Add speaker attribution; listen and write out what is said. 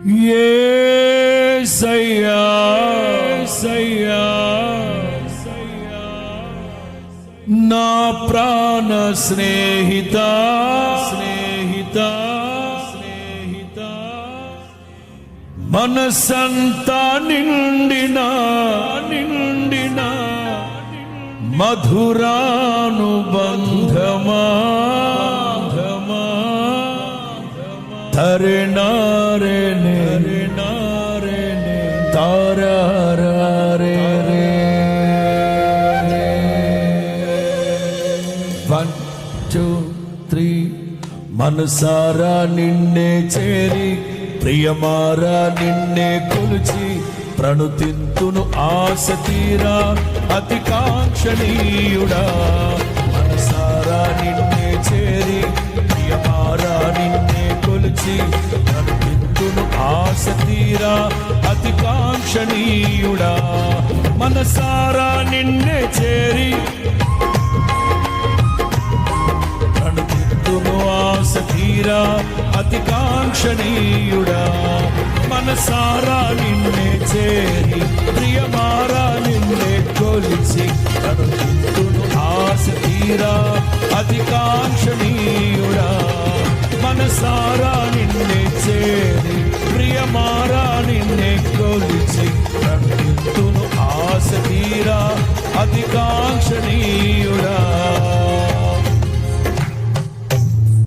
Speaker 1: యేసయ్యా నా ప్రాణ స్నేహిత మనసంతా నిండిన మధురానుబంధమా తరణారే తారారే 1 2 3 మనసారా నిన్నే చేరి ప్రియమారా నిన్నే కొలిచి ప్రణుతింతును ఆశ తీరా అతి కాంక్షణీయుడా. మనసారా నిన్నే చేరి ప్రియమారా నిన్నే కొలిచి ప్రణుతింతును ఆశ తీరా అతి కాంక్షణీయుడా. మనసారా నిన్నే చేరి ప్రణుతింతును ఆశ తీరా అతి కాంక్షణీయుడా. మనసారా నిన్నే చేరి ప్రియమారా నిన్నే కొలిచి ప్రణుతింతును ఆశ తీరా అతి కాంక్షణీయుడా. మనసారా నిన్నే చేరి ప్రియమారా